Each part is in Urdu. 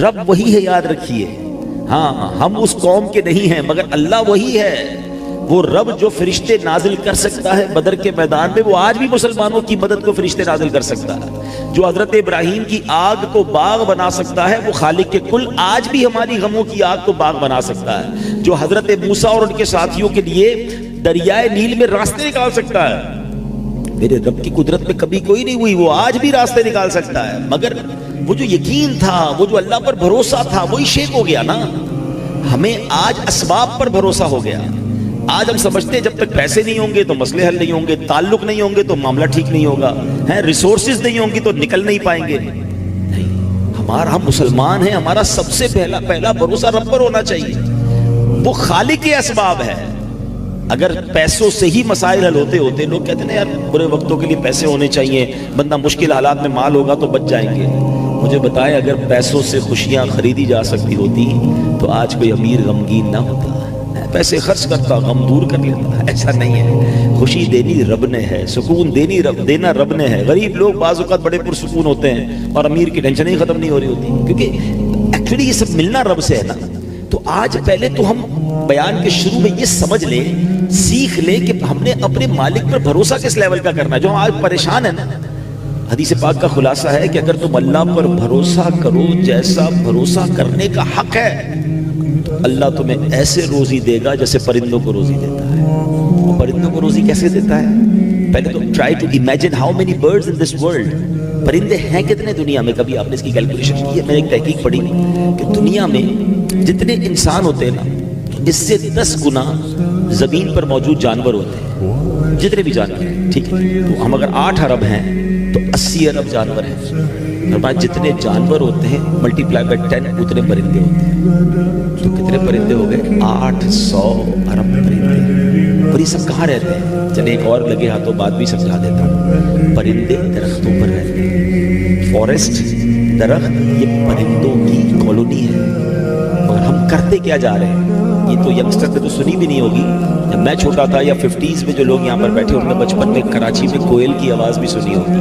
رب وہی ہے، یاد رکھیے. ہاں ہم اس قوم کے نہیں ہیں مگر اللہ وہی ہے. وہ رب جو فرشتے نازل کر سکتا ہے بدر کے میدان میں، وہ آج بھی مسلمانوں کی مدد کو فرشتے نازل کر سکتا ہے. جو حضرت ابراہیم کی آگ کو باغ بنا سکتا ہے، وہ خالق کے کل آج بھی ہماری غموں کی آگ کو باغ بنا سکتا ہے. جو حضرت موسیٰ اور ان کے ساتھیوں کے لیے دریائے نیل میں راستے نکال سکتا ہے، میرے رب کی قدرت میں کبھی کوئی نہیں ہوئی، وہ آج بھی راستے نکال سکتا ہے. مگر وہ جو یقین تھا، وہ جو اللہ پر بھروسہ تھا، وہی شیک ہو گیا نا. ہمیں آج اسباب پر بھروسہ ہو گیا. آج ہم سمجھتے ہیں جب تک پیسے نہیں ہوں گے تو مسئلے حل نہیں ہوں گے، تعلق نہیں ہوں گے تو معاملہ ٹھیک نہیں ہوگا، ریسورسز نہیں ہوں گی تو نکل نہیں پائیں گے. نہیں، ہم مسلمان ہیں، ہمارا سب سے پہلا بھروسہ رب پر ہونا چاہیے. وہ خالق کے اسباب ہے. اگر پیسوں سے ہی مسائل حل ہوتے لوگ کہتے ہیں یار برے وقتوں کے لیے پیسے ہونے چاہیے، بندہ مشکل حالات میں مال ہوگا تو بچ جائیں گے. مجھے بتائیں اگر پیسوں سے خوشیاں خریدی جا سکتی ہوتی تو آج کوئی امیر غمگین نہ ہوتا. پیسے خرچ کرتا، غم دور کر لیتا. ایسا نہیں ہے. خوشی دینی رب نے ہے، سکون دینا رب نے ہے. غریب لوگ بعض اوقات بڑے پرسکون ہوتے ہیں اور امیر کی ٹینشن ہی ختم نہیں ہو رہی ہوتی، کیونکہ ایکچولی یہ سب ملنا رب سے ہے نا. تو آج پہلے تو ہم بیان کے شروع میں یہ سمجھ لیں، سیکھ لیں کہ ہم نے اپنے مالک پر بھروسہ کس لیول کا کرنا ہے. جو ہم آج پریشان ہیں نا، حدیث پاک کا خلاصہ ہے کہ اگر تم اللہ پر بھروسہ کرو جیسا بھروسہ کرنے کا حق ہے، اللہ تمہیں ایسے روزی دے گا جیسے پرندوں کو روزی دیتا ہے. وہ پرندوں کو روزی کیسے دیتا ہے؟ پہلے تو try to imagine how many birds in this world. پرندے ہیں کتنے دنیا میں؟ کبھی آپ نے اس کی کیلکولیشن کی ہے؟ میں نے ایک تحقیق پڑھی کہ دنیا میں جتنے انسان ہوتے ہیں نا، اس سے 10 گنا زمین پر موجود جانور ہوتے ہیں. جتنے بھی جانور ہیں، ٹھیک ہے، تو ہم اگر 8 ارب ہیں تو 80 ارب جانور ہیں. جتنے جانور ہوتے ہیں ملٹی پلائی بائی 10 اتنے پرندے ہوتے ہیں. تو کتنے پرندے ہو گئے؟ 800 ارب پرندے. اور یہ سب کہاں رہتے ہیں؟ چلے ایک اور لگے ہاتھوں بات بھی سمجھا دیتا ہوں. پرندے درختوں پر رہتے ہیں. فارسٹ، درخت، یہ پرندوں کی کالونی ہے. مگر ہم کرتے کیا جا رہے ہیں؟ یہ تو ینگسٹر نے تو سنی بھی نہیں ہوگی. جب میں چھوٹا تھا یا 50s میں جو لوگ یہاں پر بیٹھے، انہوں نے بچپن میں کراچی میں کوئل کی آواز بھی سنی ہوگی.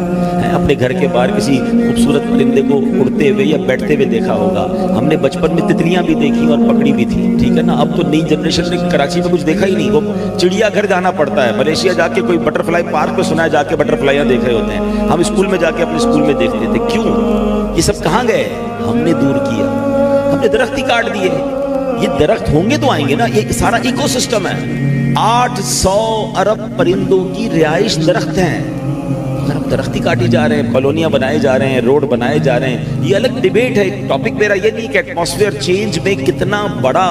اپنے گھر کے باہر کسی خوبصورت پرندے کو اڑتے ہوئے یا بیٹھتے ہوئے دیکھا ہوگا. ہم نے بچپن میں تتلیاں بھی دیکھی اور پکڑی بھی تھی، ٹھیک ہے نا. اب تو نئی جنریشن نے کراچی میں کچھ دیکھا ہی نہیں. وہ چڑیا گھر جانا پڑتا ہے. ملیشیا جا کے کوئی بٹر فلائی پارک پہ سنا ہے، جا کے بٹر فلائیاں دیکھ رہے ہوتے ہیں. ہم اسکول میں جا کے اپنے اسکول میں دیکھتے تھے. کیوں؟ یہ سب کہاں گئے؟ ہم نے دور کیا. ہم نے درخت ہی کاٹ دیے. یہ درخت ہوں گے تو آئیں گے نا. یہ سارا ایکو سسٹم ہے. 800 ارب پرندوں کی رہائش درخت ہیں. اگر ہم درخت ہی کاٹی جا رہے ہیں، کالونیاں بنائے جا رہے ہیں، روڈ بنائے جا رہے ہیں. یہ الگ ڈیبیٹ ہے. ٹاپک میرا یہ نہیں کہ ایٹماسفیئر چینج میں کتنا بڑا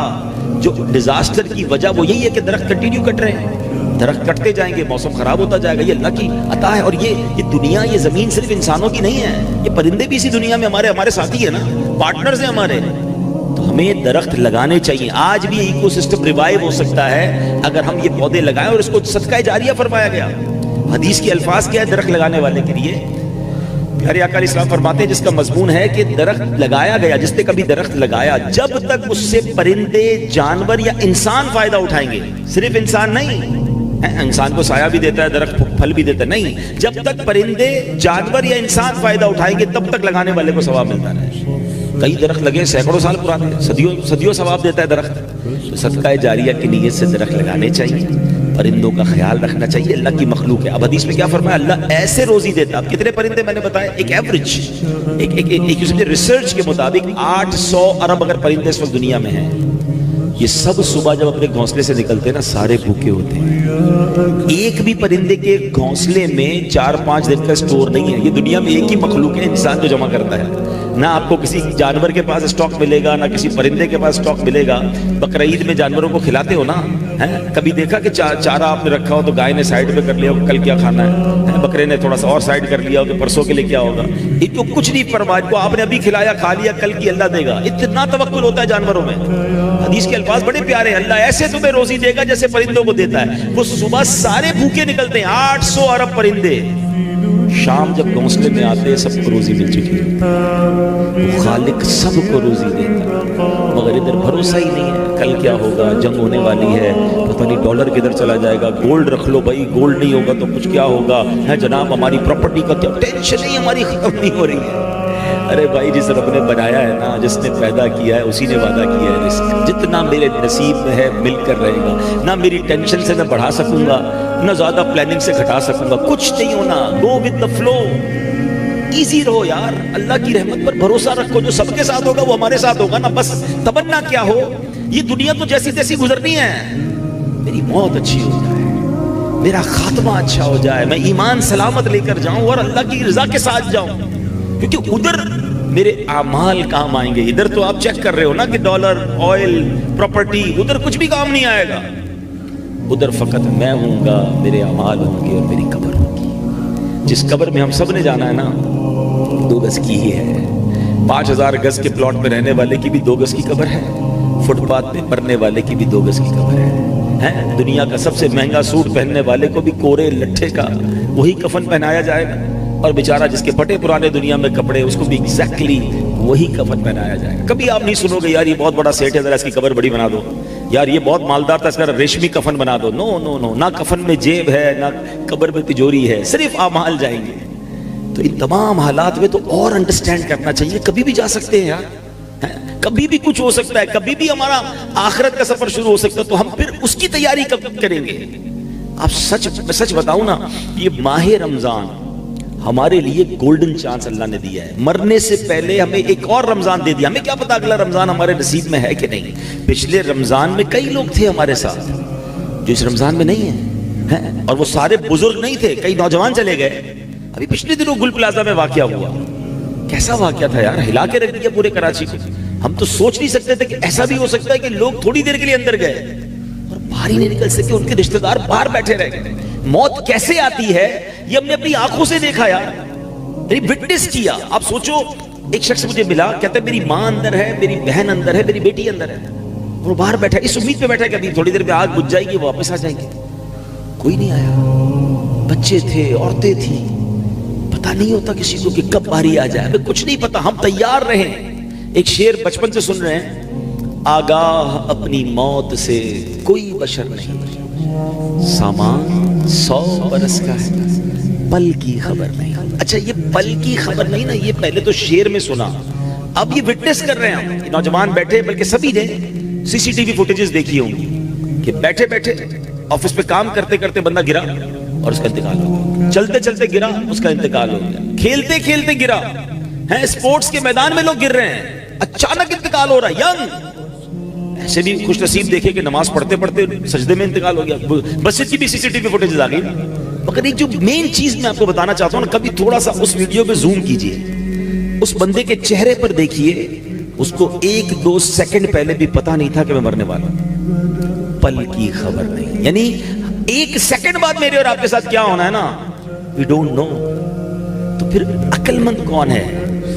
جو ڈیزاسٹر کی وجہ وہ یہی ہے کہ درخت کنٹینیو کٹ رہے ہیں. درخت کٹتے جائیں گے، موسم خراب ہوتا جائے گا. یہ اللہ کی عطا ہے. اور یہ دنیا، یہ زمین صرف انسانوں کی نہیں ہے. یہ پرندے بھی اسی دنیا میں ہمارے ساتھی ہیں نا، پارٹنرز ہیں ہمارے. تو ہمیں درخت لگانے چاہیے. آج بھی ایکو سسٹم ریوائیو ہو سکتا ہے اگر ہم یہ پودے لگائیں. اور اس کو صدقہ جاریہ فرمایا گیا. حدیث کے الفاظ کیا ہے درخت لگانے والے کے لیے؟ پیارے آقا علیہ السلام فرماتے ہیں جس کا مضمون ہے کہ درخت لگایا گیا، جس نے کبھی درخت لگایا، جب تک اس سے پرندے، جانور یا انسان فائدہ اٹھائیں گے. صرف انسان نہیں، انسان کو سایہ بھی دیتا ہے درخت، پھل بھی دیتا ہے. نہیں، جب تک پرندے، جانور یا انسان فائدہ اٹھائیں گے تب تک لگانے والے کو ثواب ملتا ہے. کئی درخت لگے سینکڑوں سال پرانے، صدیوں ثواب دیتا ہے درخت. صدقہ جاریہ کی نیت سے درخت لگانے چاہیے. پرندوں کا خیال رکھنا چاہیے. اللہ کی مخلوق ہے. اب حدیث میں کیا فرمایا؟ اللہ ایسے روزی دیتا. اب کتنے پرندے میں نے بتایا؟ ایک ایوریج، ایک ریسرچ کے مطابق 800 ارب اگر پرندے اس وقت دنیا میں ہیں. یہ سب صبح جب اپنے گھونسلے سے نکلتے ہیں نا، سارے بھوکے ہوتے ہیں. ایک بھی پرندے کے گھونسلے میں 4-5 دن کا سٹور نہیں ہے. یہ دنیا میں ایک ہی مخلوق ہے انسان جو جمع کرتا ہے. نہ آپ کو کسی جانور کے پاس اسٹاک ملے گا، نہ کسی پرندے کے پاس اسٹاک ملے گا. بقرعید میں جانوروں کو کھلاتے ہو نا، کبھی دیکھا کہ چارہ آپ نے رکھا ہو تو گائے نے سائڈ پہ کر لیا ہو کل کیا کھانا ہے، بکرے نے تھوڑا سا اور سائڈ کر لیا ہو کہ پرسوں کے لیے کیا ہوگا. ان کو کچھ نہیں پرواہ، کو آپ نے ابھی کھلایا، کھا لیا، کل کی اللہ دے گا. اتنا توکل ہوتا ہے جانوروں میں. حدیث کے الفاظ بڑے پیارے ہیں. اللہ ایسے تمہیں روزی دے گا جیسے پرندوں کو دیتا ہے. وہ صبح سارے بھوکے نکلتے ہیں. 800 ارب پرندے. شام جب گھونسلے میں آتے سب کو روزی مل چکی ہے. وہ خالق سب کو روزی دیتا ہے، مگر ادھر بھروسہ ہی نہیں ہے. کل کیا ہوگا، جنگ ہونے والی ہے، پتہ نہیں ڈالر کدھر چلا جائے گا. گولڈ رکھ لو بھائی، گولڈ نہیں ہوگا تو کچھ کیا ہوگا. ہے جناب ہماری پراپرٹی کا کیا ٹینشن نہیں، ہماری ختم نہیں ہو رہی ہے. ارے بھائی جس رب نے بنایا ہے نا, جس نے پیدا کیا ہے اسی نے وعدہ کیا ہے رزق. جتنا میرے نصیب میں ہے مل کر رہے گا. نہ میری ٹینشن سے میں بڑھا سکوں گا, نہ زیادہ پلاننگ سے گھٹا سکوں گا, کچھ نہیں ہونا. Go with the flow, easy رہو یار. اللہ کی رحمت پر بھروسہ رکھو, جو سب کے ساتھ ہوگا وہ ہمارے ساتھ ہوگا نا. بس تمنا کیا ہو, یہ دنیا تو جیسی تیسی گزرنی ہے. میری موت اچھی ہو جائے, میرا خاتمہ اچھا ہو جائے, میں ایمان سلامت لے کر جاؤں اور اللہ کی رضا کے ساتھ جاؤں. کیونکہ ادھر میرے اعمال کام آئیں گے. ادھر تو آپ چیک کر رہے ہو نا کہ ڈالر, آئل, پراپرٹی, ادھر کچھ بھی کام نہیں آئے گا. ادھر فقط میں ہوں گا, میرے اعمال ہوں گے اور میری قبر ہوگی. جس قبر میں ہم سب نے جانا ہے نا, 2 گز کی ہی ہے. 5000 گز کے پلاٹ میں رہنے والے کی بھی 2 گز کی قبر ہے, فٹ پاتھ پہ مرنے والے کی بھی 2 گز کی قبر ہے. دنیا کا سب سے مہنگا سوٹ پہننے والے کو بھی کورے لٹھے کا وہی کفن پہنایا جائے گا, اور بیچارہ جس کے پھٹے پرانے دنیا میں کپڑے, اس کو بھی ایگزیکٹلی وہی کفن پہنایا جائے گا. کبھی آپ نہیں سنو گے یار یہ بہت بڑا سیٹ ہے, ذرا اس کی قبر بڑی بنا دو, یار یہ بہت مالدار تھا اس کا ریشمی کفن بنا دو. نو نو نو, نہ کفن میں جیب ہے, نہ قبر میں تجوری ہے, صرف اعمال جائیں گے. تو ان تمام حالات میں تو اور انڈرسٹینڈ کرنا چاہیے. کبھی بھی جا سکتے ہیں یار, کبھی بھی کچھ ہو سکتا ہے, کبھی بھی ہمارا آخرت کا سفر شروع ہو سکتا ہے. تو ہم پھر اس کی تیاری کب کریں گے؟ آپ سچ بتاؤں نا, یہ ماہ رمضان ہمارے لیے گولڈن چانس اللہ نے دیا ہے. مرنے سے پہلے ہمیں ایک اور رمضان دے دیا. ہمیں کیا پتا اگلا رمضان ہمارے نصیب میں ہے کہ نہیں. پچھلے رمضان میں کئی لوگ تھے ہمارے ساتھ جو اس رمضان میں نہیں ہیں, اور وہ سارے بزرگ نہیں تھے, کئی نوجوان چلے گئے. ابھی پچھلے دنوں گل پلازا میں واقعہ ہوا, کیسا واقعہ تھا یار, ہلا کے رکھ دیا پورے کراچی کو. ہم تو سوچ نہیں سکتے تھے کہ ایسا بھی ہو سکتا ہے کہ لوگ تھوڑی دیر کے لیے اندر گئے اور باہر ہی نہیں نکل سکے, ان کے رشتہ دار باہر بیٹھے رہ گئے. موت کیسے آتی ہے یہ ہم نے اپنی آنکھوں سے دیکھا یار, وٹنس کیا. آپ سوچو, ایک شخص مجھے ملا, کہتا ہے میری ماں اندر ہے, میری بہن اندر ہے, میری بیٹی اندر ہے, وہ باہر بیٹھا, اس امید پہ بیٹھا کہ ابھی تھوڑی دیر پہ آگ بجھ جائے گی, واپس آ جائیں گے. کوئی نہیں آیا. بچے تھے, عورتیں تھیں, پتہ نہیں ہوتا کسی کو کہ کب باری آ جائے, ہمیں کچھ نہیں پتا. ہم تیار رہیں. ایک شعر بچپن سے سن رہے ہیں, آگاہ اپنی موت سے کوئی بشر نہیں, سامان 100 برس کا ہے, پل کی خبر نہیں. اچھا یہ پل کی خبر نہیں نا, یہ پہلے تو شعر میں سنا, اب یہ وٹنس کر رہے ہیں. ہم نوجوان بیٹھے, بلکہ سبھی نے CCTV فوٹیجز دیکھی ہوں گی کہ بیٹھے بیٹھے آفس پہ کام کرتے کرتے بندہ گرا اور اس کا انتقال ہو گیا, چلتے چلتے گرا, اس کا انتقال ہو گیا, کھیلتے کھیلتے گرا. اسپورٹس کے میدان میں لوگ گر رہے ہیں, اچانک انتقال ہو رہا ہے. ینگ ایسے بھی خوش نصیب دیکھے کہ نماز پڑھتے پڑھتے سجدے میں انتقال ہو گیا. مسجد کی بھی CCTV فوٹیجز آ گئی. مگر ایک جو مین چیز میں آپ کو بتانا چاہتا ہوں نا, کبھی تھوڑا سا اس ویڈیو پہ زوم کیجئے, اس بندے کے چہرے پر دیکھیے, اس کو 1-2 سیکنڈ پہلے بھی پتا نہیں تھا کہ میں مرنے والا ہوں. پل کی خبر نہیں, یعنی 1 سیکنڈ بعد میرے اور آپ کے ساتھ کیا ہونا ہے نا, وی ڈونٹ نو. تو پھر عقل مند کون ہے؟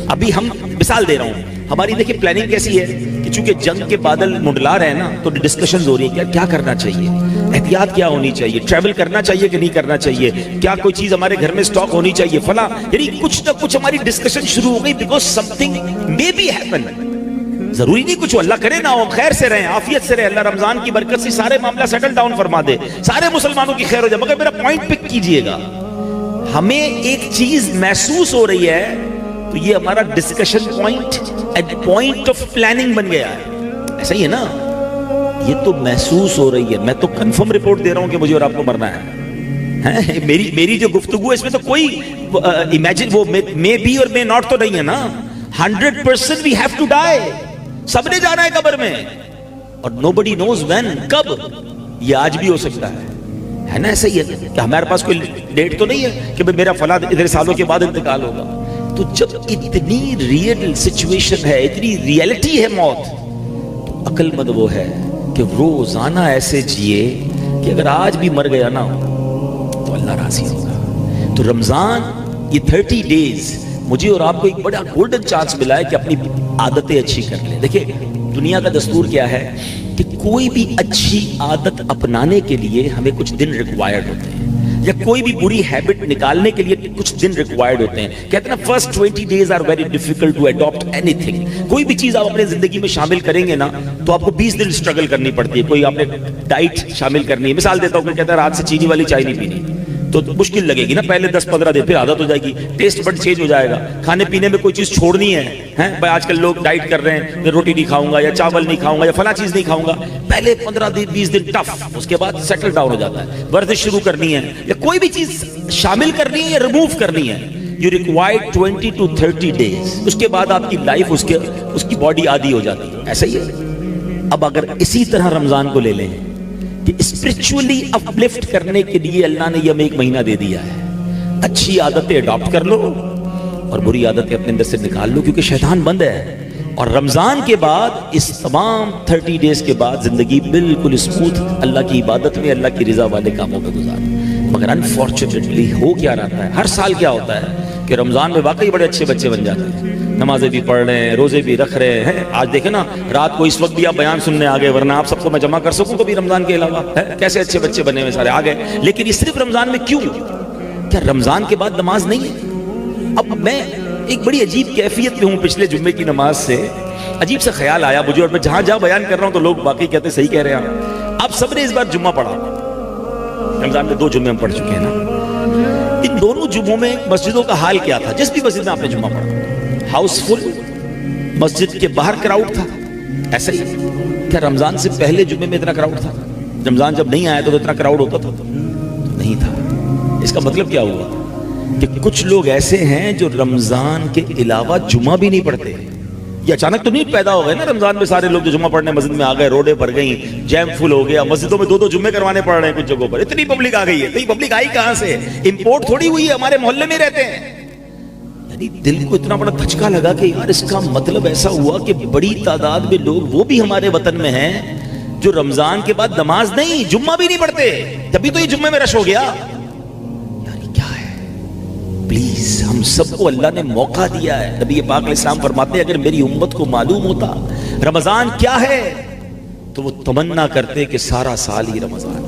ابھی ہم مثال دے رہا ہوں, ہماری دیکھیں پلاننگ کیسی ہے کہ چونکہ جنگ کے بادل منڈلا رہے ہیں نا, تو ڈسکشنز ہو رہی ہے کیا کرنا چاہیے, احتیاط کیا ہونی چاہیے, ٹریول کرنا چاہیے کہ نہیں کرنا چاہیے, کیا کوئی چیز ہمارے گھر میں سٹاک ہونی چاہیے, فلاں. یعنی کچھ نہ کچھ ہماری ڈسکشن شروع ہو گئی, because something may be happen. ضروری نہیں کچھ, اللہ کرے نہ ہو, خیر سے رہیں, عافیت سے رہیں, اللہ رمضان کی برکت سے سارے معاملہ سیٹل ڈاؤن فرما دے, سارے مسلمانوں کی خیر ہو جائے. مگر میرا پوائنٹ پک کیجئے گا, ہمیں ایک چیز محسوس ہو رہی ہے تو یہ ہمارا discussion point at point of planning بن گیا ہے. ایسا ہی ہے نا, یہ تو محسوس ہو رہی ہے. میں تو کنفرم رپورٹ دے رہا ہوں کہ مجھے اور آپ کو مرنا ہے. میری جو گفتگو ہے اس میں تو کوئی امیجن, وہ مے بی اور مے ناٹ تو نہیں ہے نا. 100% we have to die. سب نے جانا ہے قبر میں, اور nobody knows when, کب. یہ آج بھی ہو سکتا ہے نا. ایسا ہی ہے کہ ہمارے پاس کوئی ڈیٹ تو نہیں ہے کہ میرا فلاں اتنے سالوں کے بعد انتقال ہوگا. تو جب اتنی ریئل سچویشن ہے, اتنی ریئلٹی ہے موت, تو عقل مند وہ ہے کہ روزانہ ایسے جیے کہ اگر آج بھی مر گیا نا تو اللہ راضی ہوگا. تو رمضان یہ 30 days مجھے اور آپ کو ایک بڑا گولڈن چانس ملا ہے کہ اپنی عادتیں اچھی کر لیں. دیکھیں دنیا کا دستور کیا ہے کہ کوئی بھی اچھی عادت اپنانے کے لیے ہمیں کچھ دن ریکوائرڈ ہوتے ہیں, یا کوئی بھی بری ہیبٹ نکالنے کے لیے کچھ دن ریکوائرڈ ہوتے ہیں. کہتے ہیں نا first 20 days are very difficult to adopt anything. کوئی بھی چیز آپ اپنے زندگی میں شامل کریں گے نا تو آپ کو 20 دن اسٹرگل کرنی پڑتی ہے. کوئی آپ نے ڈائٹ شامل کرنی ہے, مثال دیتا ہوں کہ کہتا ہے رات سے چینی والی چائے نہیں پینی, تو مشکل لگے گی نا پہلے 10-15 دن، پھر عادت ہو جائے گی، ٹیسٹ بڈ چینج ہو جائے گا. کھانے پینے میں کوئی چیز چھوڑنی ہے بھائی، آج کل لوگ ڈائٹ کر رہے ہیں، میں روٹی نہیں کھاؤں گا یا چاول نہیں کھاؤں گا یا فلاں چیز نہیں کھاؤں گا، پہلے 15-20 دن ٹف، اس کے بعد سیٹل ڈاؤن ہو جاتا ہے. ورزش شروع کرنی ہے یا کوئی بھی چیز شامل کرنی ہے یا ریموو کرنی ہے، یو ریکوائرڈ 20 to 30 days. اس کے بعد آپ کی لائف اس کی باڈی عادی ہو جاتی ہے. ایسا ہی ہے. اب اگر اسی طرح رمضان کو لے لیں کہ اسپرچولی اپلفٹ کرنے کے لیے اللہ نے یہ ہمیں 1 مہینہ دے دیا ہے، اچھی عادتیں اڈاپٹ کر لو اور بری عادتیں اپنے اندر سے نکال لو، کیونکہ شیطان بند ہے. اور رمضان کے بعد اس تمام 30 ڈیز کے بعد زندگی بالکل اسموتھ اللہ کی عبادت میں، اللہ کی رضا والے کاموں میں گزار. مگر انفارچونیٹلی ہو کیا رہتا ہے، ہر سال کیا ہوتا ہے کہ رمضان میں واقعی بڑے اچھے بچے بن جاتے ہیں، نمازیں بھی پڑھ رہے ہیں، روزے بھی رکھ رہے ہیں. آج دیکھیں نا، رات کو اس وقت بھی آپ بیان سننے آ گئے، ورنہ آپ سب کو میں جمع کر سکوں کبھی رمضان کے علاوہ. کیسے اچھے بچے بنے ہوئے سارے آ گئے. لیکن یہ صرف رمضان میں کیوں؟ کیا رمضان کے بعد نماز نہیں ہے؟ اب میں ایک بڑی عجیب کیفیت میں ہوں پچھلے جمعے کی نماز سے. عجیب سا خیال آیا مجھے، اور میں جہاں جہاں بیان کر رہا ہوں تو لوگ باقی کہتے ہیں صحیح کہہ رہے ہیں. آپ سب نے اس بار جمعہ پڑھا، رمضان میں 2 جمعے ہم پڑھ چکے ہیں نا. ان دونوں جمعوں میں مسجدوں کا حال کیا تھا؟ جس بھی مسجد میں آپ نے جمعہ پڑھا، ہاؤس فل، مسجد کے باہر کراؤڈ تھا. ایسا ہی کیا رمضان سے پہلے جمعے میں اتنا کراؤڈ تھا؟ رمضان جب نہیں آیا تو اتنا کراؤڈ ہوتا تھا؟ نہیں تھا. اس کا مطلب کیا ہوا کہ کچھ لوگ ایسے ہیں جو رمضان کے علاوہ جمعہ بھی نہیں پڑھتے. یہ اچانک تو نہیں پیدا ہو گئے نا رمضان میں سارے لوگ جو جمعہ پڑھنے مسجد میں آ گئے، روڈیں بھر گئیں، جیم فل ہو گیا، مسجدوں میں 2 جمعے کروانے پڑ رہے ہیں کچھ جگہوں پر. اتنی پبلک آ گئی ہے. تو یہ پبلک آئی کہاں سے؟ امپورٹ تھوڑی ہوئی ہے، ہمارے محلے میں رہتے ہیں. یعنی دل کو اتنا بڑا دھچکا لگا کہ یار اس کا مطلب ایسا ہوا کہ بڑی تعداد میں لوگ وہ بھی ہمارے وطن میں ہیں جو رمضان کے بعد نماز نہیں، جمعہ بھی نہیں پڑھتے. تبھی تو یہ جمعے میں رش ہو گیا. پلیز ہم سب کو اللہ نے موقع دیا ہے. نبی پاک علیہ السلام فرماتے ہیں اگر میری امت کو معلوم ہوتا رمضان کیا ہے تو وہ تمنا کرتے کہ سارا سال ہی رمضان.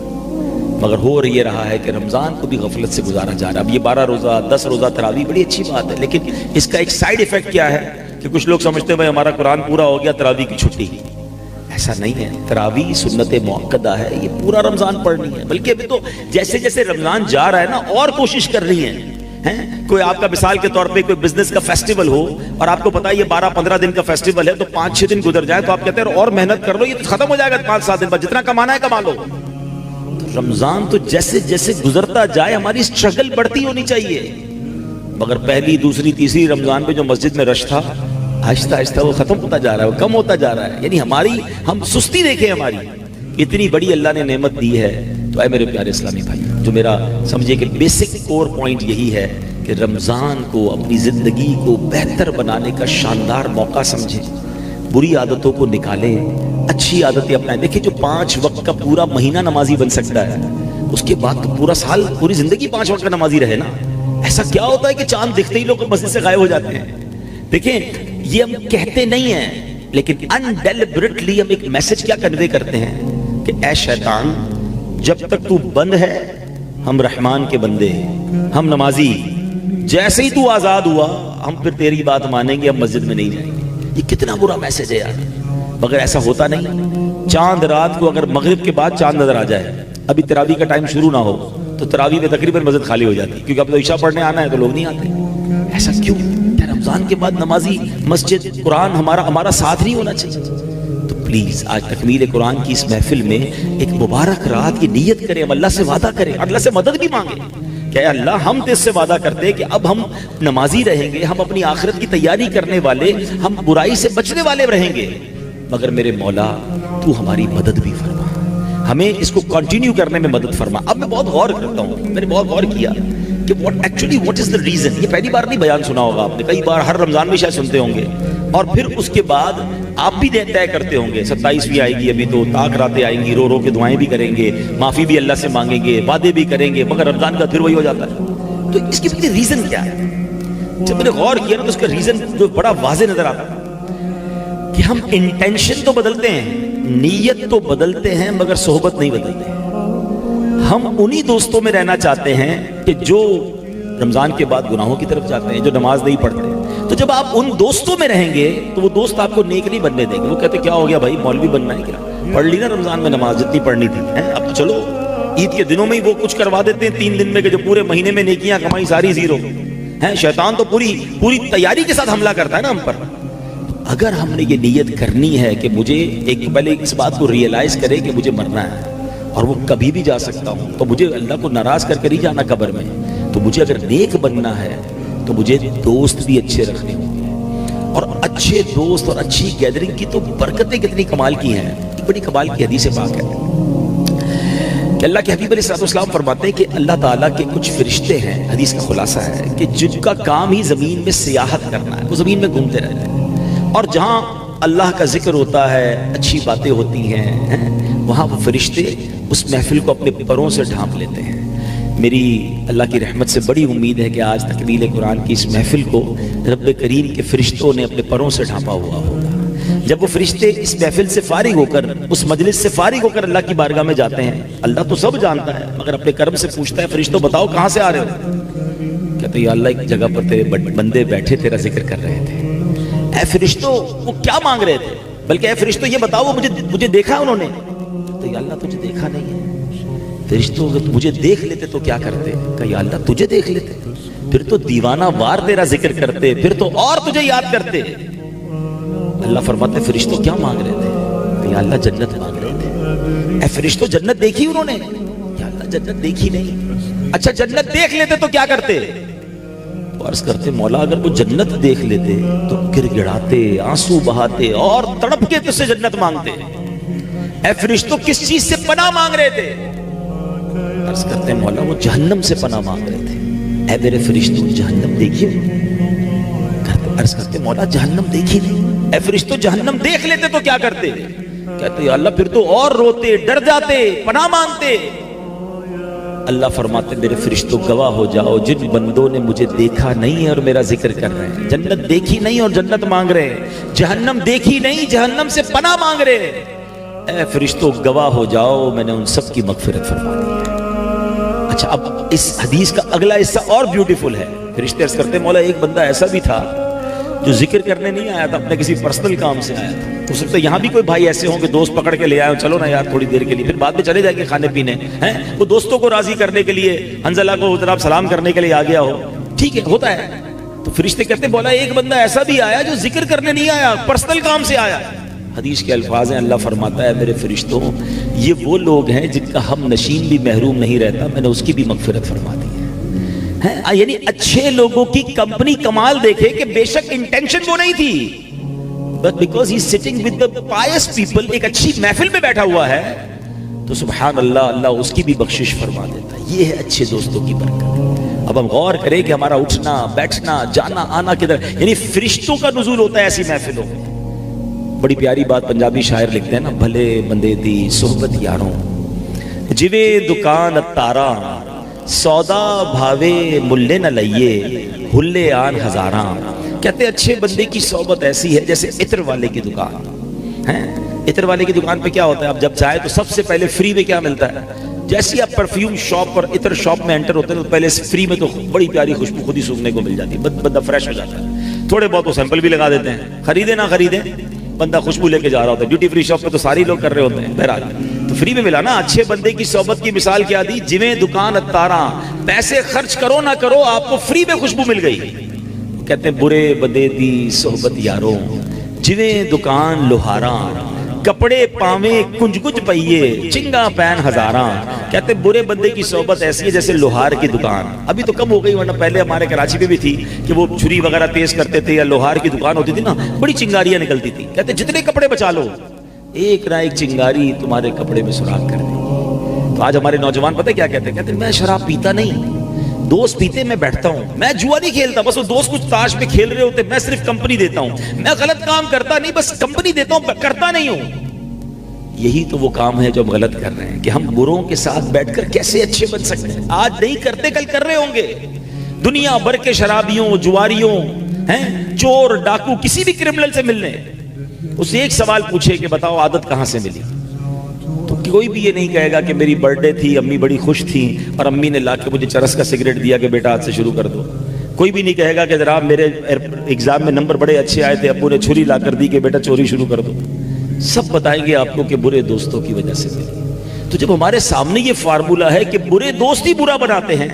مگر ہو یہ رہا ہے کہ رمضان کو بھی غفلت سے گزارا جا رہا ہے. اب یہ 12 روزہ 10 روزہ تراویح بڑی اچھی بات ہے، لیکن اس کا ایک سائیڈ ایفیکٹ کیا ہے کہ کچھ لوگ سمجھتے ہیں بھائی ہمارا قرآن پورا ہو گیا، تراویح کی چھٹی. ایسا نہیں ہے. تراویح سنت مؤکدہ ہے، یہ پورا رمضان پڑھنی ہے. بلکہ ابھی تو جیسے جیسے رمضان جا رہا ہے نا، اور کوشش کر رہی ہیں. کوئی آپ کا مثال کے طور پہ کوئی بزنس کا فیسٹیول ہو اور آپ کو پتا ہے یہ 12-15 دن کا فیسٹیول ہے، تو 5-6 دن گزر جائے تو آپ کہتے ہیں اور محنت کر لو، یہ تو ختم ہو جائے گا 5-7 دن بعد، جتنا کمانا ہے کما لو. تو رمضان تو جیسے جیسے گزرتا جائے ہماری اسٹرگل بڑھتی ہونی چاہیے. مگر پہلی، دوسری، تیسری رمضان پہ جو مسجد میں رش تھا، آہستہ آہستہ وہ ختم ہوتا جا رہا ہے، وہ کم ہوتا جا رہا ہے. یعنی ہم سستی دیکھیں. ہماری اتنی بڑی اللہ نے نعمت دی ہے. تو اے میرے پیارے اسلامی بھائی، جو میرا سمجھے کہ بیسک کور پوائنٹ یہی ہے کہ رمضان کو اپنی زندگی کو بہتر بنانے کا شاندار موقع سمجھیں. بری عادتوں کو نکالیں، اچھی عادتیں اپنائیں. دیکھیں جو 5 وقت کا پورا مہینہ نمازی بن سکتا ہے، اس کے بعد تو پورا سال، پوری زندگی 5 وقت کا نمازی رہے نا. ایسا کیا ہوتا ہے کہ چاند دکھتے ہی لوگ مسجد سے غائب ہو جاتے ہیں؟ دیکھیں یہ ہم کہتے نہیں ہیں، لیکن انڈیلیبریٹلی ہم ایک میسج کیا کنوے کرتے ہیں کہ اے شیطان، جب تک تو بند ہے ہم رحمان کے بندے، ہم نمازی. جیسے ہی تو آزاد ہوا ہم پھر تیری بات مانیں گے، ہم مسجد میں نہیں جائیں گے. یہ کتنا برا میسج ہے یار. مگر ایسا ہوتا نہیں. چاند رات کو اگر مغرب کے بعد چاند نظر آ جائے، ابھی تراویح کا ٹائم شروع نہ ہو، تو تراویح میں تقریباً مسجد خالی ہو جاتی، کیونکہ اب تو عشاء پڑھنے آنا ہے تو لوگ نہیں آتے. ایسا کیوں؟ کیا رمضان کے بعد نمازی، مسجد، قرآن ہمارا ساتھ نہیں ہونا چاہیے؟ تو پلیز آج تکمیل قرآن کی اس محفل میں ایک مبارک رات کی نیت کریں، ہم اللہ سے وعدہ کریں، اللہ سے مدد بھی مانگیں کہ اے اللہ ہم تجھ سے وعدہ کرتے کہ اب ہم نمازی رہیں گے، ہم اپنی آخرت کی تیاری کرنے والے، ہم برائی سے بچنے والے رہیں گے. مگر میرے مولا تو ہماری مدد بھی فرما، ہمیں اس کو کنٹینیو کرنے میں مدد فرما. اب میں بہت غور کرتا ہوں، میں نے بہت غور کیا کہ what is the reason. یہ پہلی بار نہیں بیان سنا ہوگا آپ نے، کئی بار ہر رمضان میں شاید سنتے ہوں گے، اور پھر اس کے بعد آپ بھی طے کرتے ہوں گے 27ویں آئے گی، ابھی تو طاق راتیں آئیں گی، رو رو کے دعائیں بھی کریں گے، معافی بھی اللہ سے مانگیں گے، وعدے بھی کریں گے، مگر رمضان کا پھر وہی ہو جاتا ہے. تو اس کے پیچھے ریزن کیا ہے؟ جب میں نے غور کیا نا تو اس کا ریزن جو بڑا واضح نظر آتا ہے کہ ہم انٹینشن تو بدلتے ہیں، نیت تو بدلتے ہیں، مگر صحبت نہیں بدلتے. ہم انہی دوستوں میں رہنا چاہتے ہیں کہ جو رمضان کے بعد گناہوں کی طرف جاتے ہیں، جو نماز نہیں پڑھتے. تو جب آپ ان دوستوں میں رہیں گے تو وہ دوست آپ کو نیک نہیں بننے دیں گے. وہ کہتے کیا ہو گیا بھائی، مولوی بننا ہے کیا؟ پڑھ لی نا رمضان میں نماز جتنی پڑھنی تھی، اب تو چلو عید کے دنوں میں ہی وہ کچھ کروا دیتے ہیں 3 دن میں کہ جو پورے مہینے میں نیکیاں کمائی ساری زیرو ہیں. شیطان تو پوری تیاری کے ساتھ حملہ کرتا ہے نا ہم پر. اگر ہم نے یہ نیت کرنی ہے کہ مجھے پہلے اس بات کو ریئلائز کرے کہ مجھے مرنا ہے اور وہ کبھی بھی جا سکتا ہوں, تو مجھے اللہ کو ناراض کر ہی جانا قبر میں. تو مجھے اگر نیک بننا ہے تو مجھے دوست بھی اچھے رکھنے ہوں گے, اور اچھے دوست اور اچھی گیدرنگ کی تو برکتیں کتنی کمال کی ہیں. بڑی کمال کی حدیث پاک ہے کہ اللہ کے حبیب علیہ الصلوۃ والسلام فرماتے ہیں کہ اللہ تعالیٰ کے کچھ فرشتے ہیں, حدیث کا خلاصہ ہے کہ جن کا کام ہی زمین میں سیاحت کرنا ہے, وہ زمین میں گھومتے رہتے ہیں, اور جہاں اللہ کا ذکر ہوتا ہے, اچھی باتیں ہوتی ہیں, وہاں وہ فرشتے اس محفل کو اپنے پروں سے ڈھانپ لیتے ہیں. میری اللہ کی رحمت سے بڑی امید ہے کہ آج تکمیل قرآن کی اس محفل کو رب کریم کے فرشتوں نے اپنے پروں سے ڈھانپا ہوا ہوگا. جب وہ فرشتے اس محفل سے فارغ ہو کر, اس مجلس سے فارغ ہو کر اللہ کی بارگاہ میں جاتے ہیں, اللہ تو سب جانتا ہے مگر اپنے کرم سے پوچھتا ہے, فرشتوں بتاؤ کہاں سے آ رہے ہو؟ کہتے ہیں یا اللہ ایک جگہ پر تیرے بندے بیٹھے تیرا ذکر کر رہے تھے. اے فرشتوں وہ کیا مانگ رہے تھے؟ بلکہ اے فرشتوں یہ بتاؤ وہ مجھے دیکھا انہوں نے؟ تو یا اللہ تجھے دیکھا نہیں ہے. فرشتوں اگر مجھے دیکھ لیتے تو کیا کرتے؟ کہ یا اللہ تجھے دیکھ لیتے پھر تو دیوانہ وار تیرا ذکر کرتے, پھر تو اور تجھے یاد کرتے. اللہ فرماتے فرشتوں کیا مانگ رہے تھے؟ کہ یا اللہ جنت مانگ رہے تھے. اے فرشتوں جنت دیکھی انہوں نے؟ یا اللہ جنت دیکھی نہیں. اچھا جنت دیکھ لیتے تو کیا کرتے؟ عرض کرتے مولا اگر وہ جنت دیکھ لیتے تو گر گڑاتے, آنسو بہاتے اور تڑپ کے تجھ سے جنت مانگتے. اے فرشتوں کس چیز سے پناہ مانگ رہے تھے؟ عرض کرتے مولا وہ جہنم سے پناہ مانگ رہے تھے. اے میرے فرشتوں جہنم دیکھیے. عرض کرتے مولا جہنم دیکھی نہیں. اے فرشتوں جہنم دیکھ لیتے تو کیا کرتے؟ کہتے یا اللہ پھر تو اور روتے, ڈر جاتے, پناہ مانگتے. اللہ فرماتے میرے فرشتوں گواہ ہو جاؤ جن بندوں نے مجھے دیکھا نہیں ہے اور میرا ذکر کر رہے ہیں, جنت دیکھی نہیں اور جنت مانگ رہے ہیں, جہنم دیکھی نہیں جہنم سے پناہ مانگ رہے ہیں, اے فرشتوں گواہ ہو جاؤ میں نے ان سب کی مغفرت فرما دی ہے. اچھا اب اس حدیث کا اگلا حصہ اور بیوٹیفل ہے. فرشتے عرض کرتے مولا ایک بندہ ایسا بھی تھا جو ذکر کرنے نہیں آیا تھا, اپنے کسی پرسنل کام سے آیا تھا. ہو سکتا ہے یہاں بھی کوئی بھائی ایسے ہوں کہ دوست پکڑ کے لے آئے, چلو نا یار تھوڑی دیر کے لیے, پھر بعد میں چلے جائیں گے کھانے پینے ہیں. وہ دوستوں کو راضی کرنے کے لیے, حنظلہ کو جناب سلام کرنے کے لیے آ گیا ہو, ٹھیک ہے ہوتا ہے. تو فرشتے کہتے بولا ایک بندہ ایسا بھی آیا جو ذکر کرنے نہیں آیا, پرسنل کام سے آیا. حدیث کے الفاظ ہیں, اللہ فرماتا ہے میرے فرشتوں یہ وہ لوگ ہیں جن کا ہم نشین بھی محروم نہیں رہتا, میں نے اس کی بھی مغفرت فرما دی ہے. یعنی اچھے لوگوں کی کمپنی کمال دیکھے کہ بے شک انٹینشن وہ نہیں تھی, but because he is sitting with the pious people, ایک اچھی محفل میں بیٹھا ہوا ہے تو سبحان اللہ اللہ اس کی بھی بخشش فرما دیتا ہے. یہ ہے اچھے دوستوں کی برکت. اب ہم غور کریں کہ ہمارا اٹھنا بیٹھنا جانا آنا کدھر, یعنی فرشتوں کا نزول ہوتا ہے ایسی محفلوں میں. بڑی پیاری بات پنجابی شاعر لکھتے ہیں نا, بھلے بندے دی صحبت یاروں جوے دکان تارا سودا بھاوے ملے نہ لئیے ہلے آن ہزاراں. کہتے اچھے بندے کی صحبت ایسی ہے جیسے عطر والے کی دکان ہے. عطر والے کی دکان پہ کیا ہوتا ہے, اب جب جائے تو سب سے پہلے فری میں کیا ملتا ہے, جیسے آپ پرفیوم شاپ پر عطر شاپ میں انٹر ہوتے ہیں تو پہلے فری میں تو بڑی پیاری خوشبو خود ہی سونگنے کو مل جاتی ہے, بندہ فریش ہو جاتا ہے. تھوڑے بہت وہ سیمپل بھی لگا دیتے ہیں, خریدے نہ خریدے بندہ خوشبو لے کے جا رہا ہوتا ہے. ڈیوٹی فری شاپ پہ تو ساری لوگ کر رہے ہوتے ہیں, بہرحال تو فری میں ملا نا. اچھے بندے کی صحبت کی مثال کیا دی, جویں دکان اتاراں, پیسے خرچ کرو نہ کرو آپ کو فری میں خوشبو مل گئی. کہتے ہیں برے بندے دی صحبت یاروں جویں دکان لوہاراں, کپڑے پاویں کنج کنج پئیے چنگا پین ہزاراں. کہتے برے بندے کی صحبت ایسی ہے جیسے لوہار کی دکان. ابھی تو کم ہو گئی ورنہ پہلے ہمارے کراچی میں بھی تھی کہ وہ چھری وغیرہ تیز کرتے تھے, یا لوہار کی دکان ہوتی تھی نا, بڑی چنگاریاں نکلتی تھی. کہتے جتنے کپڑے بچا لو ایک نہ ایک چنگاری تمہارے کپڑے میں سراغ کر دے. تو آج ہمارے نوجوان پتہ کیا کہتے ہیں, کہتے میں شراب پیتا نہیں, دوست پیتے میں بیٹھتا ہوں, میں جوا نہیں کھیلتا, بس وہ دوست کچھ تاش پہ کھیل رہے ہوتے میں صرف کمپنی دیتا ہوں, میں غلط کام کرتا نہیں بس کمپنی دیتا ہوں, کرتا نہیں ہوں. یہی تو وہ کام ہے جو ہم غلط کر رہے ہیں کہ ہم بروں کے ساتھ بیٹھ کر کیسے اچھے بن سکتے ہیں. آج نہیں کرتے کل کر رہے ہوں گے. دنیا بھر کے شرابیوں جواریوں ہیں چور ڈاکو کسی بھی کرمنل سے ملنے, اسے ایک سوال پوچھے کہ بتاؤ عادت کہاں سے ملی, تو کوئی بھی یہ نہیں کہے گا کہ میری برتھ ڈے تھی امی بڑی خوش تھی اور امی نے لا کے مجھے چرس کا سگریٹ دیا کہ بیٹا آج سے شروع کر دو. کوئی بھی نہیں کہے گا کہ جناب میرے ایگزام میں نمبر بڑے اچھے آئے تھے ابو نے چھری لا کر دی کہ بیٹا چوری شروع کر دو. سب بتائیں گے آپ کو کہ برے دوستوں کی وجہ سے ملی. تو جب ہمارے سامنے یہ فارمولا ہے کہ برے دوست ہی برا بناتے ہیں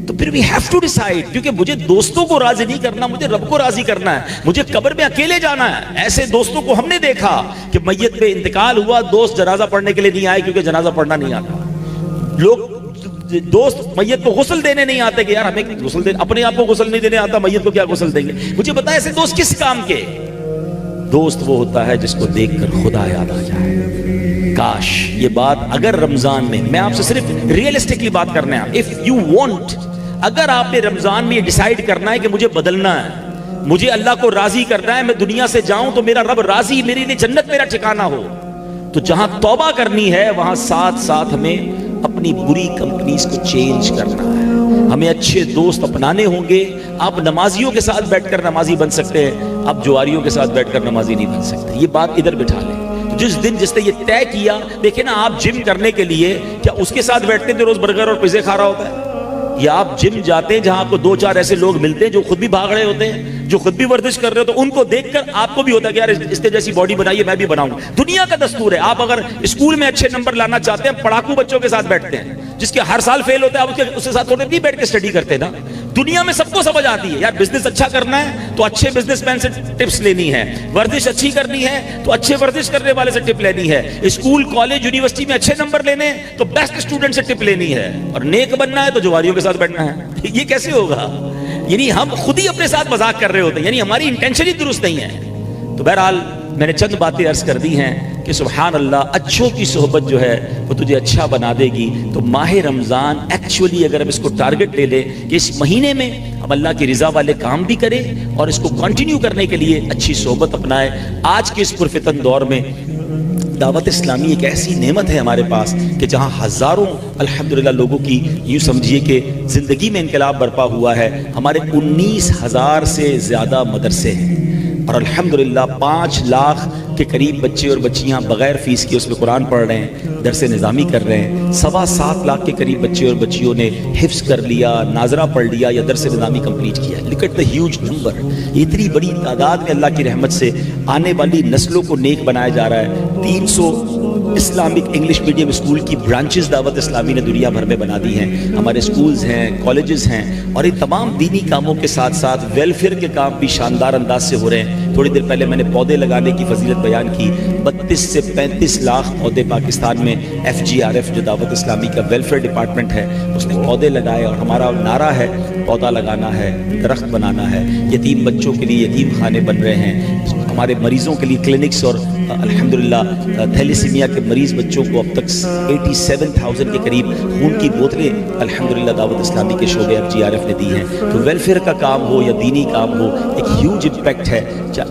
تو پھر we have to decide, کیونکہ مجھے دوستوں کو راضی نہیں کرنا, مجھے رب کو راضی کرنا ہے, مجھے قبر میں اکیلے جانا ہے. ایسے دوستوں کو ہم نے دیکھا کہ میت پہ انتقال ہوا, دوست جنازہ پڑھنے کے لیے نہیں آئے کیونکہ جنازہ پڑھنا نہیں آتا. لوگ دوست میت کو غسل دینے نہیں آتے کہ یار ہمیں غسل دینے, اپنے آپ کو غسل نہیں دینے آتا, میت کو کیا غسل دیں گے. مجھے بتا ایسے دوست کس کام کے؟ دوست وہ ہوتا ہے جس کو دیکھ کر خدا یاد آ جائے. کاش یہ بات اگر رمضان میں آپ سے صرف ریئلسٹکلی بات کرنا ہے, اف یو وانٹ, اگر آپ نے رمضان میں یہ ڈیسائیڈ کرنا ہے کہ مجھے بدلنا ہے, مجھے اللہ کو راضی کرنا ہے, میں دنیا سے جاؤں تو میرا رب راضی, میرے لیے جنت میرا ٹھکانہ ہو, تو جہاں توبہ کرنی ہے وہاں ساتھ ساتھ ہمیں اپنی بری کمپنیز کو چینج کرنا ہے. ہمیں اچھے دوست اپنانے ہوں گے. آپ نمازیوں کے ساتھ بیٹھ کر نمازی بن سکتے ہیں, آپ جواریوں کے ساتھ بیٹھ کر نمازی نہیں بن سکتے. یہ بات ادھر بٹھا لیں. جس دن جس نے یہ طے کیا, دیکھیں نا, آپ جم کرنے کے لیے کیا اس کے ساتھ بیٹھتے ہیں جو روز برگر اور پیزے کھا رہا ہوتا ہے, یا آپ جم جاتے ہیں جہاں آپ کو 2-4 ایسے لوگ ملتے ہیں جو خود بھی بھاگ رہے ہوتے ہیں, جو خود بھی ورزش کر رہے ہو, تو ان کو دیکھ کر آپ کو بھی ہوتا ہے کہ یار اس نے جیسی باڈی بنائی ہے میں بھی بناؤں. دنیا کا دستور ہے. آپ اگر اسکول میں اچھے نمبر لانا چاہتے ہیں, پڑھاکو بچوں کے ساتھ بیٹھتے ہیں, جس کے ہر سال فیل ہوتا ہے, آپ اس کے ساتھ تھوڑے نہیں بیٹھ کے اسٹڈی کرتے نا. دنیا میں سب کو سمجھ آتی ہے یار بزنس اچھا کرنا ہے تو اچھے بزنس مین سے ٹپس لینی ہے, ورزش اچھی کرنی ہے تو اچھے ورزش کرنے والے سے ٹپ لینی ہے, اسکول کالج یونیورسٹی میں اچھے نمبر لینے تو بیسٹ اسٹوڈنٹ سے ٹپ لینی ہے, اور نیک بننا ہے تو جواریوں کے ساتھ بیٹھنا ہے. یہ کیسے ہوگا؟ یعنی ہم خود ہی اپنے ساتھ مذاق کر رہے ہوتے ہیں, یعنی ہماری انٹینشن ہی درست نہیں ہے. تو بہرحال میں نے چند باتیں عرض کر دی ہیں کہ سبحان اللہ, اچھوں کی صحبت جو ہے وہ تجھے اچھا بنا دے گی. تو ماہ رمضان ایکچولی اگر ہم اس کو ٹارگٹ لے لیں کہ اس مہینے میں ہم اللہ کی رضا والے کام بھی کریں اور اس کو کنٹینیو کرنے کے لیے اچھی صحبت اپنائیں. آج کے اس پرفتن دور میں دعوت اسلامی ایک ایسی نعمت ہے ہمارے پاس کہ جہاں ہزاروں الحمدللہ لوگوں کی یوں سمجھیے کہ زندگی میں انقلاب برپا ہوا ہے. ہمارے 19,000 سے زیادہ مدرسے ہیں اور الحمدللہ 5 لاکھ کے قریب بچے اور بچیاں بغیر فیس کے اس میں قرآن پڑھ رہے ہیں, درس نظامی کر رہے ہیں. 7.25 لاکھ کے قریب بچے اور بچیوں نے حفظ کر لیا, ناظرہ پڑھ لیا یا درس نظامی کمپلیٹ کیا. Look at the huge number. اتنی بڑی تعداد میں اللہ کی رحمت سے آنے والی نسلوں کو نیک بنایا جا رہا ہے. 300 اسلامک انگلش میڈیم اسکول کی برانچز دعوت اسلامی نے دنیا بھر میں بنا دی ہیں. ہمارے اسکولز ہیں, کالجز ہیں, اور ان تمام دینی کاموں کے ساتھ ساتھ ویلفیئر کے کام بھی شاندار انداز سے ہو رہے ہیں. تھوڑی دیر پہلے میں نے پودے لگانے کی فضیلت بیان کی. 32 سے 35 لاکھ پودے پاکستان میں FGRF جو دعوت اسلامی کا ویلفیئر ڈپارٹمنٹ ہے اس نے پودے لگائے, اور ہمارا نعرہ ہے پودا لگانا ہے, درخت بنانا ہے. یتیم بچوں کے لیے یتیم خانے بن رہے ہیں, ہمارے مریضوں کے لیے کلینکس, اور الحمدللہ تھیلیسیمیا کے مریض بچوں کو اب تک 87,000 کے قریب خون کی بوتلیں الحمدللہ دعوت اسلامی کے شعبے FGRF نے دی ہیں. تو ویلفیئر کا کام ہو یا دینی کام ہو, ایک ہیوج امپیکٹ ہے.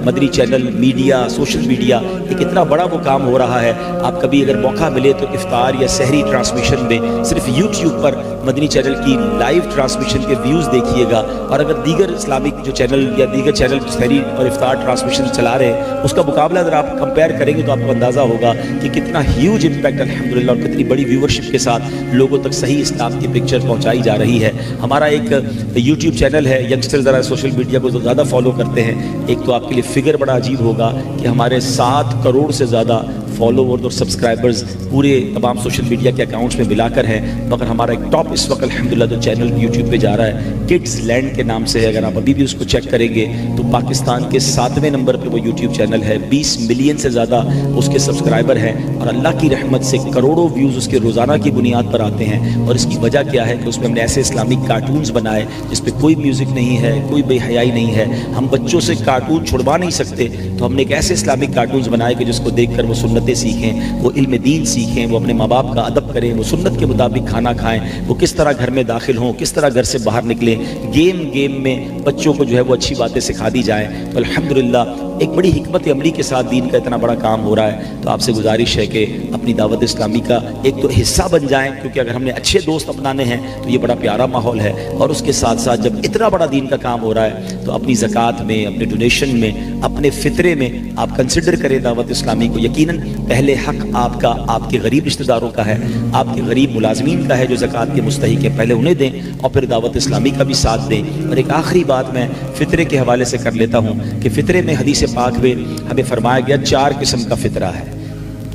مدنی چینل, میڈیا, سوشل میڈیا, ایک اتنا بڑا وہ کام ہو رہا ہے. آپ کبھی اگر موقع ملے تو افطار یا سحری ٹرانسمیشن میں صرف یوٹیوب پر مدنی چینل کی لائیو ٹرانسمیشن کے ویوز دیکھیے گا, اور اگر دیگر اسلامک جو چینل یا دیگر چینل سحری اور افطار ٹرانسمیشن چلا رہے ہیں اس کا مقابلہ اگر آپ کمپیئر کریں گے تو آپ کو اندازہ ہوگا کہ کتنا ہیوج امپیکٹ الحمدللہ اور کتنی بڑی ویورشپ کے ساتھ لوگوں تک صحیح اسلام کی پکچر پہنچائی جا رہی ہے. ہمارا ایک یوٹیوب چینل ہے, ینگسٹر ذرا سوشل میڈیا کو زیادہ فالو کرتے ہیں. ایک تو آپ کے لیے فگر بڑا عجیب ہوگا کہ ہمارے 7 کروڑ سے زیادہ فالوور اور سبسکرائبرز پورے تمام سوشل میڈیا کے اکاؤنٹس میں ملا کر ہیں, مگر ہمارا ایک ٹاپ اس وقت الحمدللہ جو چینل یوٹیوب پہ جا رہا ہے کڈز لینڈ کے نام سے ہے. اگر آپ ابھی بھی اس کو چیک کریں گے تو پاکستان کے 7ویں نمبر پہ وہ یوٹیوب چینل ہے. 20 ملین سے زیادہ اس کے سبسکرائبر ہیں, اور اللہ کی رحمت سے کروڑوں ویوز اس کے روزانہ کی بنیاد پر آتے ہیں. اور اس کی وجہ کیا ہے کہ اس میں ہم نے ایسے اسلامک کارٹونز بنائے جس پہ کوئی میوزک نہیں ہے, کوئی بے حیائی نہیں ہے. ہم بچوں سے کارٹون چھڑوا نہیں سکتے, تو ہم نے ایک ایسے اسلامک کارٹونز بنائے کہ جس کو دیکھ کر وہ سنتیں سیکھیں, وہ علم دین سیکھیں, وہ اپنے ماں باپ کا ادب کریں, وہ سنت کے مطابق کھانا کھائیں, وہ کس طرح گھر میں داخل ہوں, کس طرح گھر سے باہر نکلیں. گیم میں بچوں کو جو ہے وہ اچھی باتیں سکھا دی جائیں. تو الحمدللہ ایک بڑی حکمت عملی کے ساتھ دین کا اتنا بڑا کام ہو رہا ہے. تو آپ سے گزارش ہے کہ اپنی دعوت اسلامی کا ایک تو حصہ بن جائیں, کیونکہ اگر ہم نے اچھے دوست اپنانے ہیں تو یہ بڑا پیارا ماحول ہے. اور اس کے ساتھ ساتھ جب اتنا بڑا دین کا کام ہو رہا ہے تو اپنی زکوٰۃ میں, اپنے ڈونیشن میں, اپنے فطرے میں آپ کنسیڈر کریں دعوت اسلامی کو. یقیناً پہلے حق آپ کا, آپ کے غریب رشتہ داروں کا ہے, آپ کے غریب ملازمین کا ہے جو زکوٰۃ کے مستحق ہیں, پہلے انہیں دیں اور پھر دعوت اسلامی کا بھی ساتھ دیں. اور ایک آخری بات میں فطرے کے حوالے سے کر لیتا ہوں کہ فطرے میں حدیث پاک میں ہمیں فرمایا گیا 4 قسم کا فطرہ ہے.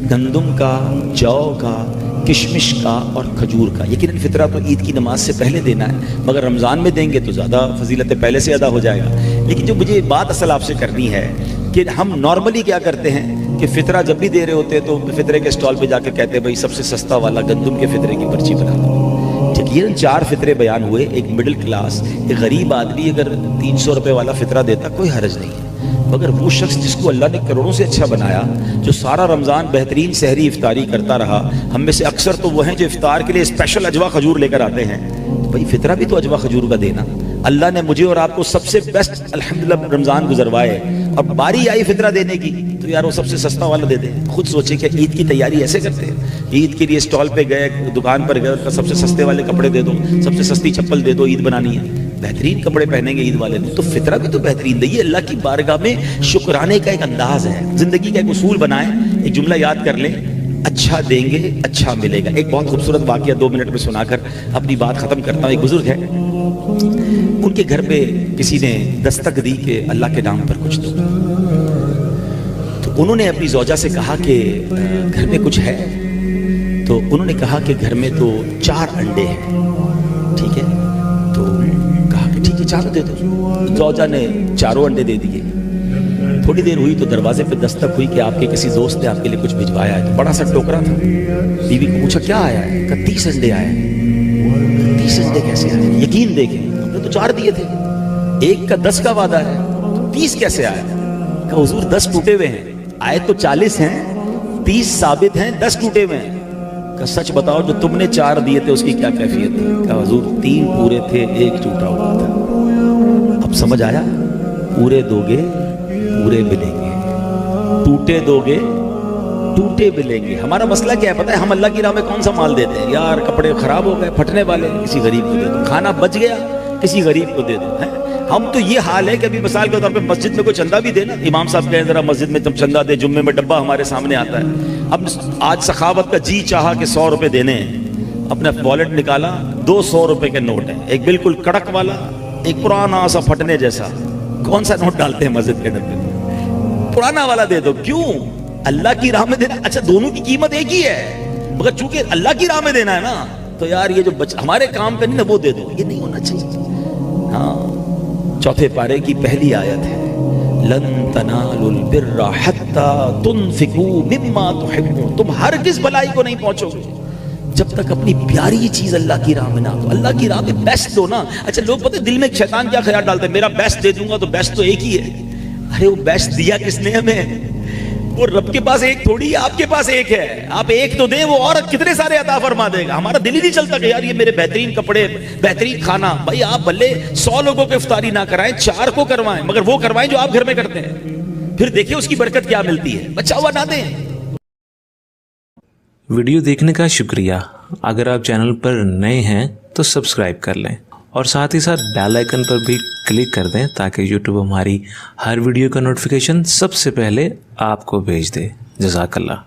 گندم کا، جو کا، کشمش کا اور کھجور کا. یقیناً فطرہ تو عید کی نماز سے پہلے دینا ہے، مگر رمضان میں دیں گے تو زیادہ فضیلت پہلے سے ادا ہو جائے گا. لیکن جو مجھے بات اصل آپ سے کرنی ہے کہ ہم نارملی کیا کرتے ہیں کہ فطرہ جب بھی دے رہے ہوتے ہیں تو فطرے کے اسٹال پہ جا کے کہتے ہیں بھائی سب سے سستا والا گندم کے فطرے کی پرچی بنا دو. یقیناً 4 فطرے بیان ہوئے. ایک مڈل کلاس، ایک غریب آدمی اگر 300 روپے والا فطرہ دیتا کوئی حرج نہیں ہے، مگر وہ شخص جس کو اللہ نے کروڑوں سے اچھا بنایا، جو سارا رمضان بہترین سحری افطاری کرتا رہا. ہم میں سے اکثر تو وہ ہیں جو افطار کے لیے اسپیشل اجوا کھجور لے کر آتے ہیں. تو بھائی فطرہ بھی تو اجوا کھجور کا دینا. اللہ نے مجھے اور آپ کو سب سے بیسٹ الحمدللہ رمضان گزروائے، اور باری آئی فطرہ دینے کی تو یار وہ سب سے سستا والا دے دیں. خود سوچیں کہ عید کی تیاری ایسے کرتے ہیں. عید کے لیے اسٹال پہ گئے، دکان پر گئے، سب سے سستے والے کپڑے دے دو، سب سے سستی چپل دے دو، عید بنانی ہے، بہترین کپڑے پہنیں گے عید والے دن. تو فطرہ بھی تو بہترین دئیے. اللہ کی بارگاہ میں شکرانے کا ایک انداز ہے. زندگی کا ایک اصول بنائیں، ایک جملہ یاد کر لیں، اچھا دیں گے اچھا ملے گا. ایک بہت خوبصورت واقعہ 2 منٹ میں سنا کر اپنی بات ختم کرتا ہوں. ایک بزرگ ہے، ان کے گھر پہ کسی نے دستک دی کہ اللہ کے نام پر کچھ دو. تو انہوں نے اپنی زوجہ سے کہا کہ گھر میں کچھ ہے؟ تو انہوں نے کہا کہ گھر میں تو 4 انڈے ہیں. ٹھیک ہے، تو کہا کہ ٹھیک ہے 4 دے دو. زوجہ نے 4 انڈے دے دیے. تھوڑی دیر ہوئی تو دروازے پہ دستک ہوئی کہ آپ کے کسی دوست نے آپ کے لیے کچھ بھجوایا ہے. تو بڑا سا ٹوکرا تھا. بیوی کو پوچھا کیا آیا ہے؟ کہا 30 انڈے آئے ہیں. 30 انڈے کیسے آئے؟ یقین دیکھیں، ہم نے تو 4 دیے تھے، ایک کا 10 کا وعدہ ہے، 30 کیسے آیا؟ کہا حضور 10 ٹوٹے ہوئے ہیں، آئے تو 40 ہیں، 30 ثابت ہیں، 10 ٹوٹے ہوئے ہیں. کہا سچ بتاؤ جو تم نے 4 دیے تھے اس کی کیا کیفیت تھی؟ کہا حضور 3 پورے تھے، 1 ٹوٹا ہوا تھا. اب سمجھ آیا؟ پورے دو گے پورے ملیں گے، ٹوٹے دو گے ٹوٹے ملیں گے. ہمارا مسئلہ کیا ہے پتہ ہے؟ ہم اللہ کی راہ میں کون سا مال دیتے ہیں؟ یار کپڑے خراب ہو گئے پھٹنے والے، کسی غریب کو دے دو. کھانا بچ گیا، کسی غریب کو دے دو. ہم تو یہ حال ہے کہ ابھی مثال کے طور پہ مسجد میں کوئی چندہ بھی دے نا، امام صاحب کہیں ذرا مسجد میں چندہ دے، جمعے میں ڈبہ ہمارے سامنے آتا ہے. اب آج سخاوت کا جی چاہا کہ 100 روپے دینے ہیں، اپنا والیٹ نکالا، 200 روپے کے نوٹ ہیں، ایک بالکل کڑک والا، ایک پرانا سا پھٹنے جیسا. کون سا نوٹ ڈالتے ہیں مسجد کے ڈبے میں؟ پرانا والا دے دو. کیوں؟ اللہ کی راہ میں دینا. اچھا دونوں کی قیمت ایک ہی ہے، مگر چونکہ اللہ کی راہ میں دینا ہے نا، تو یار یہ جو ہمارے کام کا نہیں نا وہ دے دو. یہ نہیں ہونا چاہیے. ہاں 4 پارے کی پہلی آیت ہے، لن تنالوا البر حتى تنفقوا مما تحبون. تم ہرگز بلائی کو نہیں پہنچو گے جب تک اپنی پیاری چیز اللہ کی راہ میں نہ دو. اللہ کی راہ میں بیسٹ دو نا. اچھا لوگ پتہ دل میں شیطان کیا خیال ڈالتے ہیں؟ میرا بیسٹ دے دوں گا تو بیسٹ تو ایک ہی ہے. ارے وہ بیسٹ دیا کس نے ہمیں؟ وہ رب کے پاس ایک تھوڑی ہے، آپ کے پاس ایک ہے. آپ ایک تو دیں، وہ اور کتنے سارے عطا فرما دے گا. ہمارا دل ہی نہیں چلتا کہ یار یہ میرے بہترین کپڑے، بہترین کھانا. بھائی آپ بھلے 100 لوگوں کو افطاری نہ کرائیں، 4 کو کروائیں، مگر وہ کروائیں جو آپ گھر میں کرتے ہیں. پھر دیکھیں اس کی برکت کیا ملتی ہے. بچا ہوا نہ دیں. ویڈیو دیکھنے کا شکریہ. اگر آپ چینل پر نئے ہیں تو سبسکرائب کر لیں اور ساتھ ہی ساتھ بیل آئیکن پر بھی کلک کر دیں تاکہ یوٹیوب ہماری ہر ویڈیو کا نوٹیفیکیشن سب سے پہلے آپ کو بھیج دے. جزاک اللہ.